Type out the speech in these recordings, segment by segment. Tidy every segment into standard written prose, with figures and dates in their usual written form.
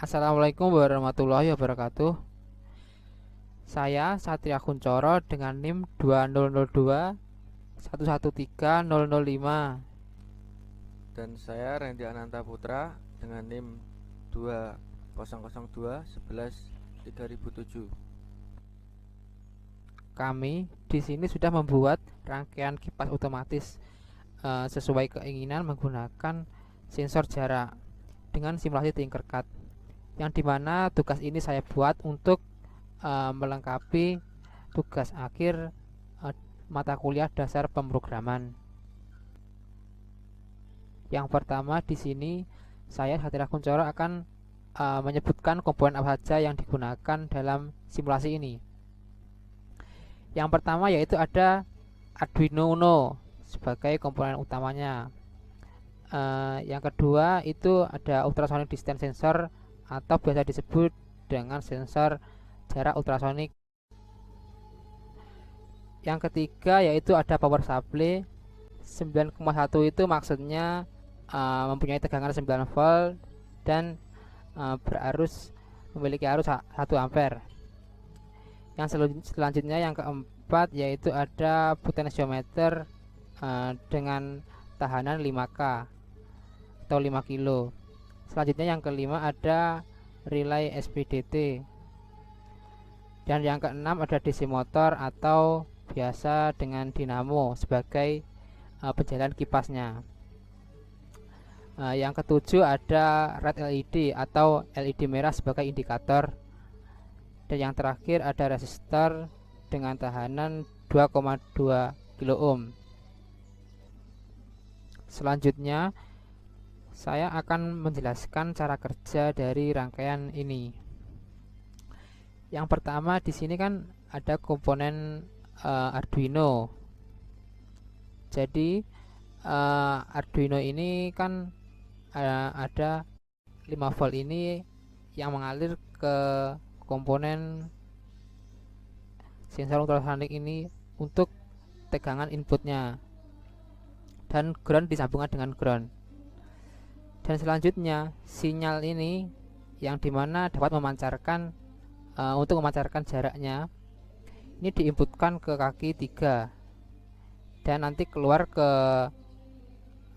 Assalamualaikum warahmatullahi wabarakatuh. Saya Satria Kuncoro dengan NIM 2002 113005. Dan saya Randy Ananta Putra dengan NIM 2002 11 3007. Kami di sini sudah membuat rangkaian kipas otomatis sesuai keinginan menggunakan sensor jarak dengan simulasi Tinkercad. Yang dimana tugas ini saya buat untuk melengkapi tugas akhir mata kuliah dasar pemrograman. Yang pertama di sini saya Satria Kuncoro akan menyebutkan komponen apa saja yang digunakan dalam simulasi ini. Yang pertama yaitu ada Arduino Uno sebagai komponen utamanya. Yang kedua itu ada ultrasonic distance sensor atau biasa disebut dengan sensor jarak ultrasonik. Yang ketiga yaitu ada power supply 9,1, itu maksudnya mempunyai tegangan 9 volt dan memiliki arus 1 ampere. Yang selanjutnya yang keempat yaitu ada potensiometer dengan tahanan 5K atau 5 kilo. Selanjutnya yang kelima ada relay SPDT. Dan yang keenam ada DC motor atau biasa dengan dinamo sebagai penjalan kipasnya. Yang ketujuh ada red LED atau LED merah sebagai indikator. Dan yang terakhir ada resistor dengan tahanan 2,2 kilo ohm. Selanjutnya saya akan menjelaskan cara kerja dari rangkaian ini. Yang pertama di sini kan ada komponen Arduino. Jadi Arduino ini kan ada 5 volt ini yang mengalir ke komponen sensor ultrasonik ini untuk tegangan inputnya, dan ground disambungkan dengan ground. Dan selanjutnya sinyal ini yang dimana dapat memancarkan untuk memancarkan jaraknya ini diinputkan ke kaki 3 dan nanti keluar ke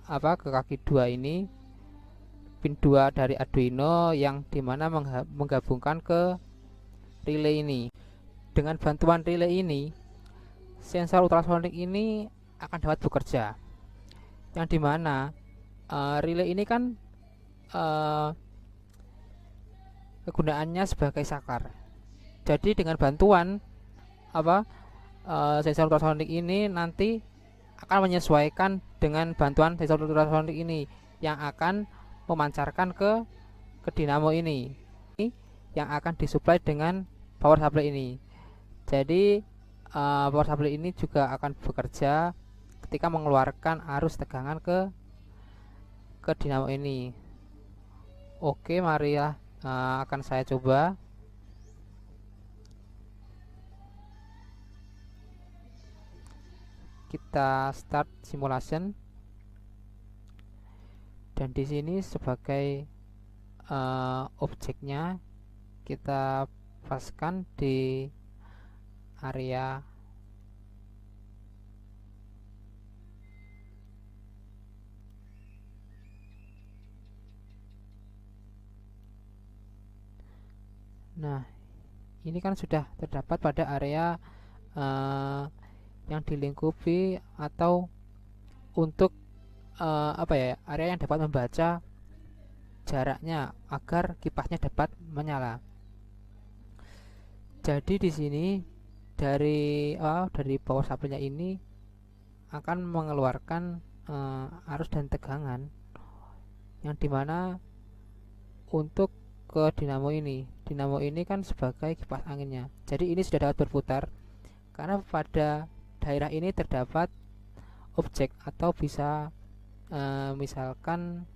kaki 2 ini, pin 2 dari Arduino yang dimana menggabungkan ke relay ini. Dengan bantuan relay ini sensor ultrasonik ini akan dapat bekerja, yang dimana relay ini kan kegunaannya sebagai saklar. Jadi dengan bantuan sensor ultrasonik ini nanti akan menyesuaikan dengan bantuan sensor ultrasonik ini yang akan memancarkan ke dinamo ini yang akan disuplai dengan power supply ini. Jadi power supply ini juga akan bekerja ketika mengeluarkan arus tegangan ke dinamo ini. Oke, marilah akan saya coba. Kita start simulation. Dan di sini sebagai objeknya kita paskan di area nah ini kan sudah terdapat pada area yang dilingkupi atau untuk area yang dapat membaca jaraknya agar kipasnya dapat menyala. Jadi di sini dari power supply-nya ini akan mengeluarkan arus dan tegangan yang dimana untuk ke dinamo ini. Dinamo ini kan sebagai kipas anginnya. Jadi ini sudah dapat berputar karena pada daerah ini terdapat objek atau bisa misalkan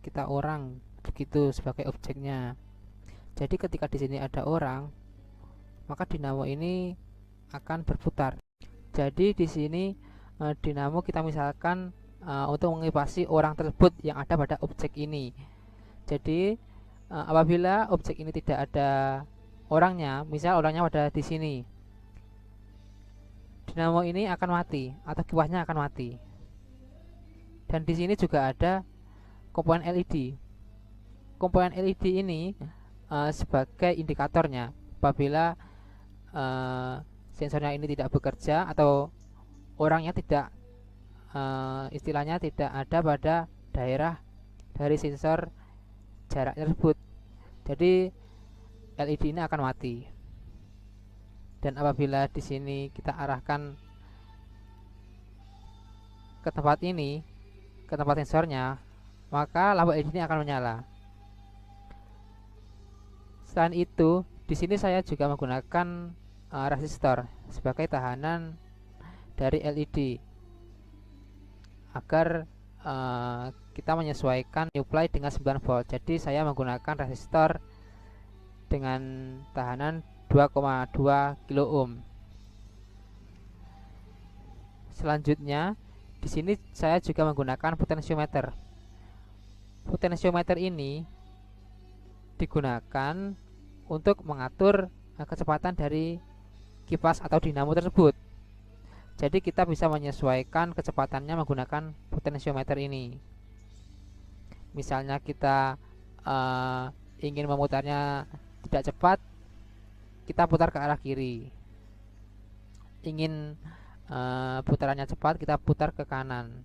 kita orang begitu sebagai objeknya. Jadi ketika di sini ada orang, maka dinamo ini akan berputar. Jadi di sini dinamo kita misalkan untuk mengipasi orang tersebut yang ada pada objek ini. Jadi Apabila objek ini tidak ada orangnya, misal orangnya ada di sini, dinamo ini akan mati atau kipas-nya akan mati. Dan di sini juga ada komponen LED. Komponen LED ini sebagai indikatornya apabila sensornya ini tidak bekerja atau orangnya tidak istilahnya tidak ada pada daerah dari sensor jarak tersebut. Jadi LED ini akan mati. Dan apabila di sini kita arahkan ke tempat ini, ke tempat sensornya, maka lampu LED ini akan menyala. Selain itu, di sini saya juga menggunakan resistor sebagai tahanan dari LED agar kita menyesuaikan supply dengan 9 volt. Jadi saya menggunakan resistor dengan tahanan 2,2 kilo ohm. Selanjutnya, di sini saya juga menggunakan potensiometer. Potensiometer ini digunakan untuk mengatur kecepatan dari kipas atau dinamo tersebut. Jadi kita bisa menyesuaikan kecepatannya menggunakan potensiometer ini. Misalnya kita ingin memutarnya tidak cepat, kita putar ke arah kiri. Ingin putarannya cepat, kita putar ke kanan.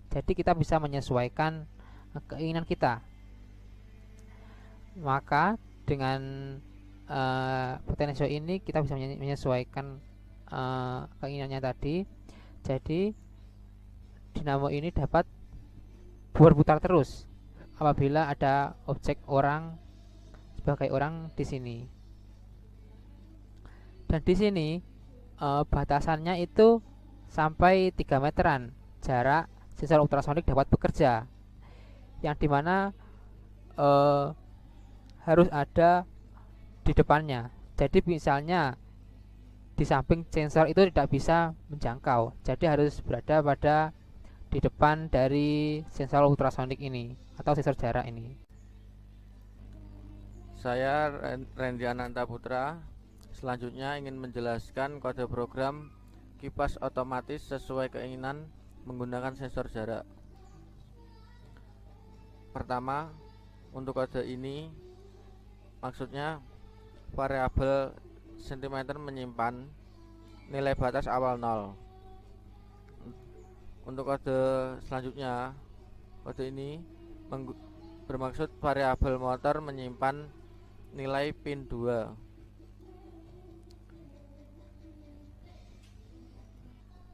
Jadi kita bisa menyesuaikan keinginan kita. Maka dengan potensio ini kita bisa menyesuaikan keinginannya tadi. Jadi dinamo ini dapat berputar terus apabila ada objek orang sebagai orang di sini. Dan di sini batasannya itu sampai 3 meteran jarak sensor ultrasonik dapat bekerja, yang dimana harus ada di depannya. Jadi misalnya di samping sensor itu tidak bisa menjangkau, jadi harus berada pada di depan dari sensor ultrasonik ini atau sensor jarak ini. Saya Randy Ananta Putra. Selanjutnya ingin menjelaskan kode program kipas otomatis sesuai keinginan menggunakan sensor jarak. Pertama, untuk kode ini maksudnya variabel cm menyimpan nilai batas awal 0. Untuk kode selanjutnya, kode ini bermaksud variabel motor menyimpan nilai pin 2.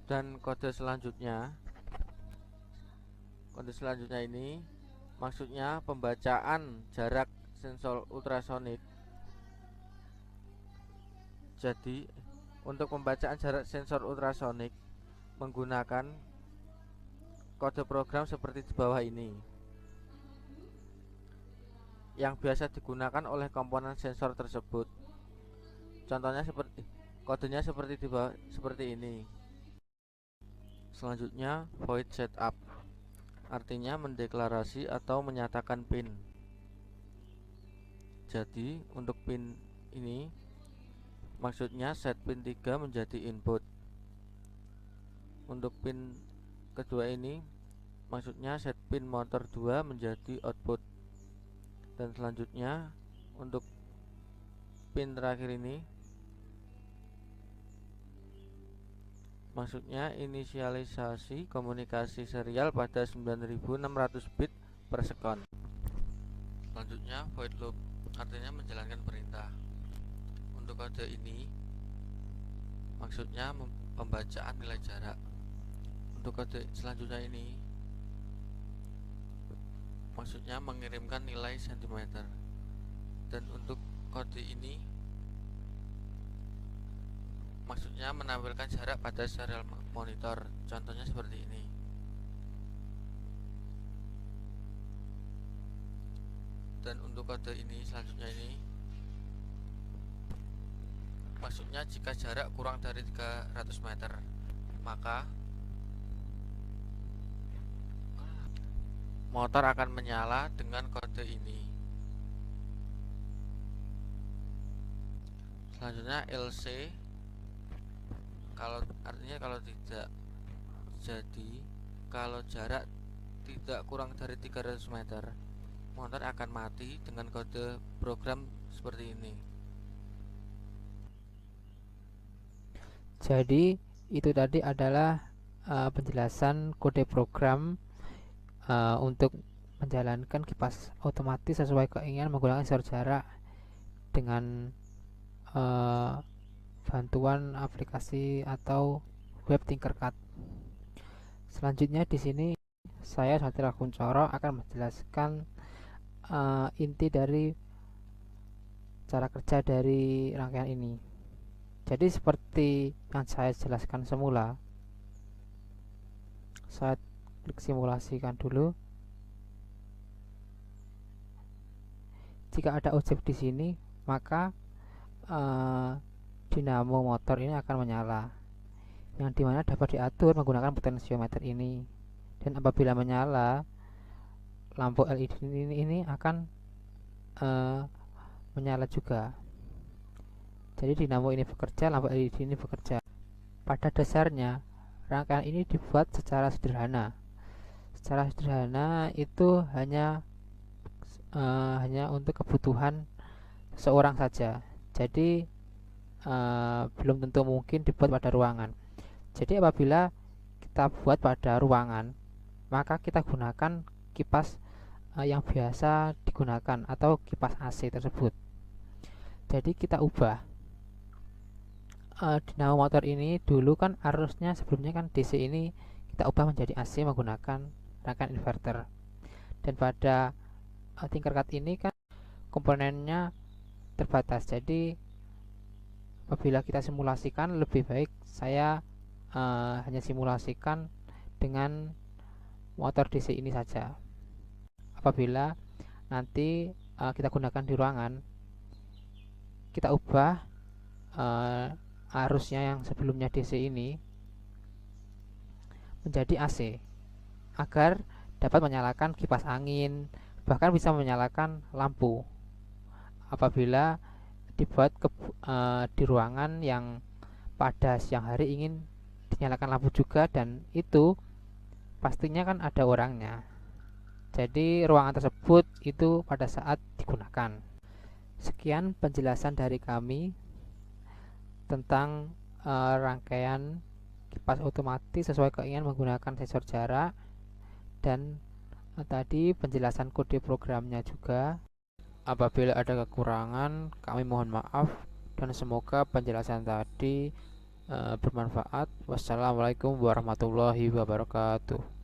Dan kode selanjutnya ini maksudnya pembacaan jarak sensor ultrasonik. Jadi untuk pembacaan jarak sensor ultrasonik menggunakan kode program seperti di bawah ini, yang biasa digunakan oleh komponen sensor tersebut. Contohnya kodenya seperti di bawah, seperti ini. Selanjutnya, void setup artinya mendeklarasi atau menyatakan pin. Jadi untuk pin ini maksudnya set pin 3 menjadi input. Untuk pin kedua ini maksudnya set pin motor 2 menjadi output. Dan selanjutnya untuk pin terakhir ini maksudnya inisialisasi komunikasi serial pada 9600 bit per sekon. Selanjutnya void loop artinya menjalankan perintah. Untuk kode ini maksudnya pembacaan nilai jarak. Untuk kode selanjutnya ini maksudnya mengirimkan nilai cm. Dan untuk kode ini maksudnya menampilkan jarak pada serial monitor. Contohnya seperti ini. Dan untuk kode ini selanjutnya ini maksudnya jika jarak kurang dari 300 meter, maka motor akan menyala dengan kode ini. Selanjutnya LC, kalau artinya kalau tidak jadi, kalau jarak tidak kurang dari 300 meter, motor akan mati dengan kode program seperti ini. Jadi itu tadi adalah penjelasan kode program untuk menjalankan kipas otomatis sesuai keinginan menggunakan sensor jarak dengan bantuan aplikasi atau web Tinkercad. Selanjutnya di sini saya Satria Kuncoro akan menjelaskan inti dari cara kerja dari rangkaian ini. Jadi seperti yang saya jelaskan semula, saya klik simulasikan dulu. Jika ada objek di sini, maka dinamo motor ini akan menyala, yang dimana dapat diatur menggunakan potensiometer ini. Dan apabila menyala, lampu LED ini akan menyala juga. Jadi dinamo ini bekerja, lampu LED ini bekerja. Pada dasarnya, rangkaian ini dibuat secara sederhana. Secara sederhana itu hanya untuk kebutuhan seorang saja. Jadi belum tentu mungkin dibuat pada ruangan. Jadi apabila kita buat pada ruangan, maka kita gunakan kipas yang biasa digunakan atau kipas AC tersebut. Jadi kita ubah dinamo motor ini. Dulu kan arusnya sebelumnya kan DC, ini kita ubah menjadi AC menggunakan rangkaian inverter. Dan pada Tinkercad ini kan komponennya terbatas, jadi apabila kita simulasikan, lebih baik saya hanya simulasikan dengan motor DC ini saja. Apabila nanti kita gunakan di ruangan, kita ubah arusnya yang sebelumnya DC ini menjadi AC agar dapat menyalakan kipas angin, bahkan bisa menyalakan lampu apabila dibuat di ruangan yang pada siang hari ingin dinyalakan lampu juga, dan itu pastinya kan ada orangnya. Jadi ruangan tersebut itu pada saat digunakan. Sekian penjelasan dari kami tentang rangkaian kipas otomatis sesuai keinginan menggunakan sensor jarak, dan tadi penjelasan kode programnya juga. Apabila ada kekurangan, kami mohon maaf, dan semoga penjelasan tadi bermanfaat. Wassalamualaikum warahmatullahi wabarakatuh.